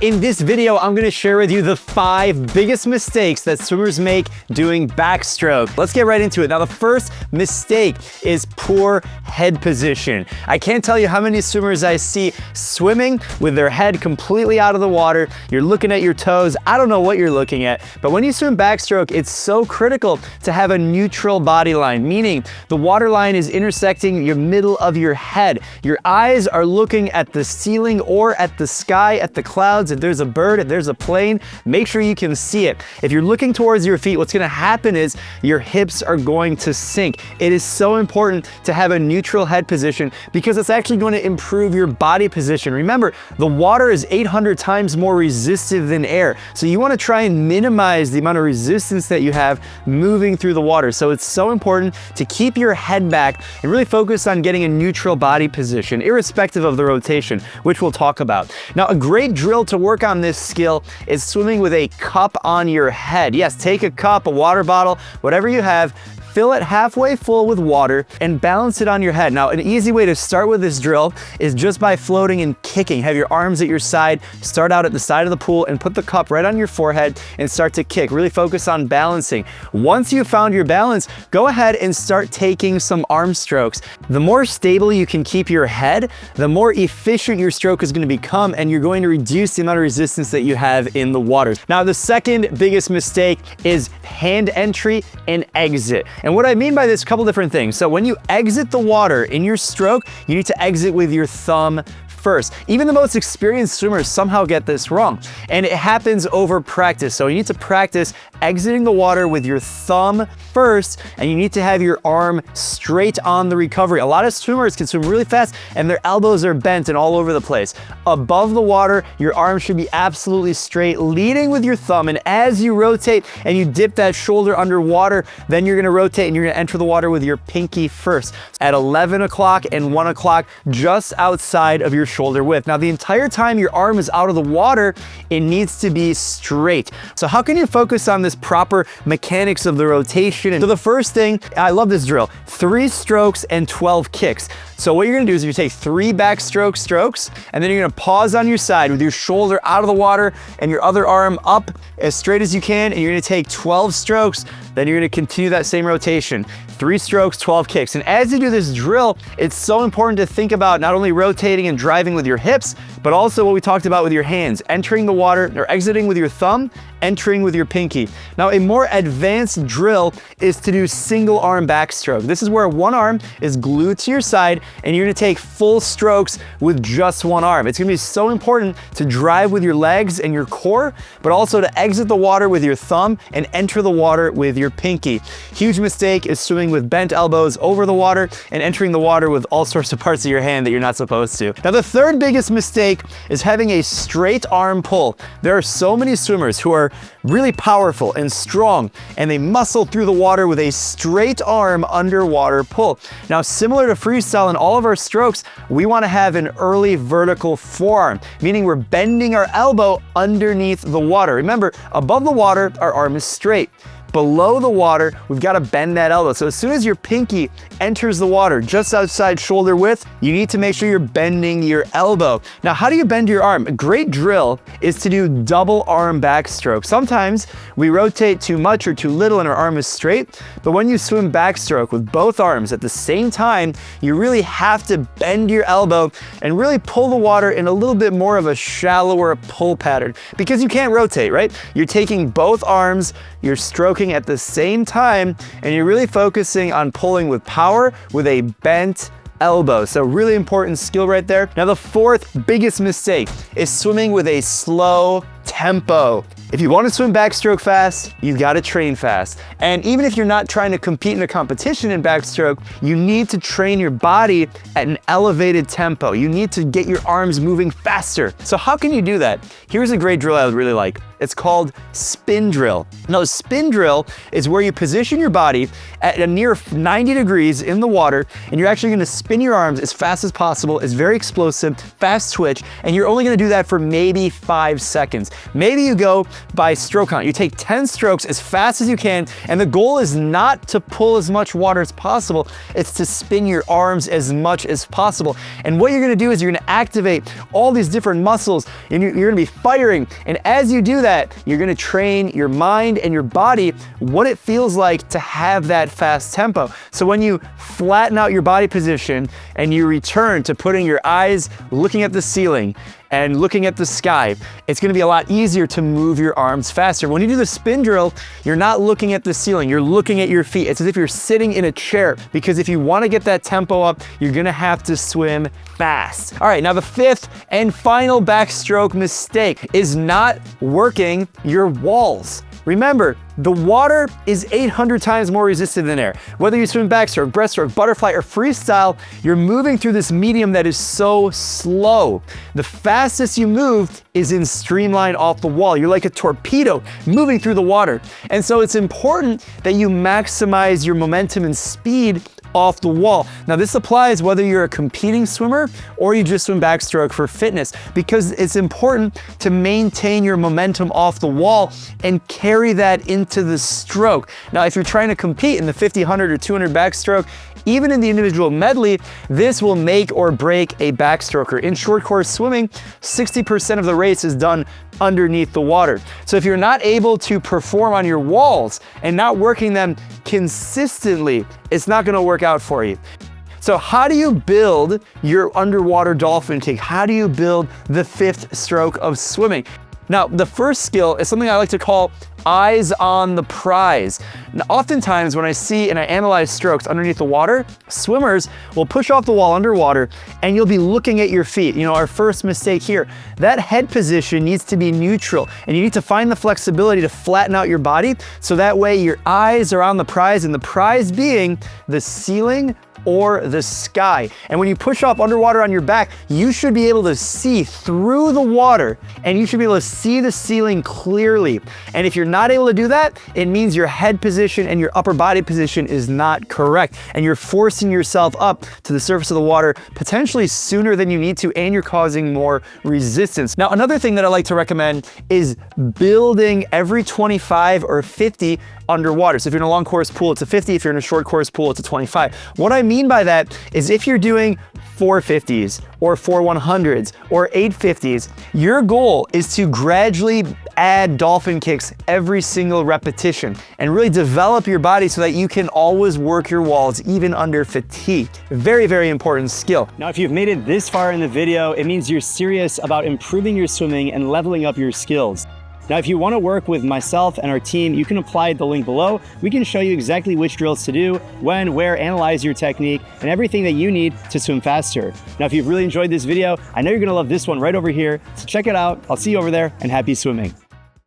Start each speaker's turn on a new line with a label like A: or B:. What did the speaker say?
A: In this video, I'm gonna share with you the 5 biggest mistakes that swimmers make doing backstroke. Let's get right into it. Now, the first mistake is poor head position. I can't tell you how many swimmers I see swimming with their head completely out of the water. You're looking at your toes. I don't know what you're looking at, but when you swim backstroke, it's so critical to have a neutral body line, meaning the water line is intersecting your middle of your head. Your eyes are looking at the ceiling or at the sky, at the clouds. If there's a bird, if there's a plane, make sure you can see it. If you're looking towards your feet, what's gonna happen is your hips are going to sink. It is so important to have a neutral head position because it's actually going to improve your body position. Remember, the water is 800 times more resistive than air. So you wanna try and minimize the amount of resistance that you have moving through the water. So it's so important to keep your head back and really focus on getting a neutral body position, irrespective of the rotation, which we'll talk about. Now, a great drill to work on this skill is swimming with a cup on your head. Yes, take a cup, a water bottle, whatever you have, fill it halfway full with water and balance it on your head. Now, an easy way to start with this drill is just by floating and kicking. Have your arms at your side, start out at the side of the pool and put the cup right on your forehead and start to kick. Really focus on balancing. Once you've found your balance, go ahead and start taking some arm strokes. The more stable you can keep your head, the more efficient your stroke is going to become, and you're going to reduce the amount of resistance that you have in the water. Now, the second biggest mistake is hand entry and exit. And what I mean by this, a couple different things. So when you exit the water in your stroke, you need to exit with your thumb first. Even the most experienced swimmers somehow get this wrong, and it happens over practice. So you need to practice exiting the water with your thumb first, and you need to have your arm straight on the recovery. A lot of swimmers can swim really fast and their elbows are bent and all over the place. Above the water, your arm should be absolutely straight, leading with your thumb, and as you rotate and you dip that shoulder underwater, then you're gonna rotate and you're gonna enter the water with your pinky first. At 11 o'clock and 1 o'clock, just outside of your shoulder width. Now, the entire time your arm is out of the water, it needs to be straight. So how can you focus on this proper mechanics of the rotation? And so the first thing, I love this drill, 3 strokes and 12 kicks. So what you're gonna do is you take 3 backstroke strokes, and then you're gonna pause on your side with your shoulder out of the water and your other arm up as straight as you can, and you're gonna take 12 strokes, then you're gonna continue that same rotation. 3 strokes, 12 kicks. And as you do this drill, it's so important to think about not only rotating and driving with your hips, but also what we talked about with your hands, entering the water or exiting with your thumb, entering with your pinky. Now, a more advanced drill is to do single arm backstroke. This is where one arm is glued to your side and you're gonna take full strokes with just one arm. It's gonna be so important to drive with your legs and your core, but also to exit the water with your thumb and enter the water with your pinky. Huge mistake is swimming with bent elbows over the water and entering the water with all sorts of parts of your hand that you're not supposed to. Now, the third biggest mistake is having a straight arm pull. There are so many swimmers who are really powerful and strong, and they muscle through the water with a straight arm underwater pull. Now, similar to freestyle in all of our strokes, we want to have an early vertical forearm, meaning we're bending our elbow underneath the water. Remember, above the water, our arm is straight. Below the water, we've got to bend that elbow. So as soon as your pinky enters the water just outside shoulder width, you need to make sure you're bending your elbow. Now, how do you bend your arm? A great drill is to do double arm backstroke. Sometimes we rotate too much or too little and our arm is straight, but when you swim backstroke with both arms at the same time, you really have to bend your elbow and really pull the water in a little bit more of a shallower pull pattern because you can't rotate, right? You're taking both arms, you're stroking at the same time, and you're really focusing on pulling with power with a bent elbow. So really important skill right there. Now, the fourth biggest mistake is swimming with a slow tempo. If you want to swim backstroke fast, you've got to train fast. And even if you're not trying to compete in a competition in backstroke, you need to train your body at an elevated tempo. You need to get your arms moving faster. So how can you do that? Here's a great drill I would really like. It's called spin drill. Now, a spin drill is where you position your body at a near 90 degrees in the water, and you're actually gonna spin your arms as fast as possible. It's very explosive, fast twitch, and you're only gonna do that for maybe 5 seconds. Maybe you go by stroke count. You take 10 strokes as fast as you can, and the goal is not to pull as much water as possible, it's to spin your arms as much as possible. And what you're gonna do is you're gonna activate all these different muscles, and you're gonna be firing. And as you do that, you're gonna train your mind and your body what it feels like to have that fast tempo. So when you flatten out your body position and you return to putting your eyes looking at the ceiling and looking at the sky, it's gonna be a lot easier to move your arms faster. When you do the spin drill, you're not looking at the ceiling, you're looking at your feet. It's as if you're sitting in a chair, because if you wanna get that tempo up, you're gonna have to swim fast. All right, now the fifth and final backstroke mistake is not working your walls. Remember, the water is 800 times more resistant than air. Whether you swim backstroke, breaststroke, butterfly, or freestyle, you're moving through this medium that is so slow. The fastest you move is in streamline off the wall. You're like a torpedo moving through the water. And so it's important that you maximize your momentum and speed off the wall. Now, this applies whether you're a competing swimmer or you just swim backstroke for fitness, because it's important to maintain your momentum off the wall and carry that into the stroke. Now, if you're trying to compete in the 50, 100, or 200 backstroke, even in the individual medley, this will make or break a backstroker. In short course swimming, 60% of the race is done underneath the water. So if you're not able to perform on your walls and not working them consistently, it's not gonna work out for you. So how do you build your underwater dolphin kick? How do you build the fifth stroke of swimming? Now, the first skill is something I like to call eyes on the prize. Now, oftentimes when I see and I analyze strokes underneath the water, swimmers will push off the wall underwater and you'll be looking at your feet. You know, our first mistake here, that head position needs to be neutral, and you need to find the flexibility to flatten out your body so that way your eyes are on the prize, and the prize being the ceiling or the sky. And when you push off underwater on your back, you should be able to see through the water, and you should be able to see the ceiling clearly. And if you're not able to do that, it means your head position and your upper body position is not correct, and you're forcing yourself up to the surface of the water potentially sooner than you need to, and you're causing more resistance. Now, another thing that I like to recommend is building every 25 or 50 underwater. So if you're in a long course pool, it's a 50. If you're in a short course pool, it's a 25. What I mean by that is if you're doing 450s or 4 100s or 850s, your goal is to gradually add dolphin kicks every single repetition and really develop your body so that you can always work your walls even under fatigue. Very, very important skill.
B: Now, if you've made it this far in the video, it means you're serious about improving your swimming and leveling up your skills. Now, if you want to work with myself and our team, you can apply the link below. We can show you exactly which drills to do, when, where, analyze your technique, and everything that you need to swim faster. Now, if you've really enjoyed this video, I know you're going to love this one right over here. So check it out. I'll see you over there, and happy swimming.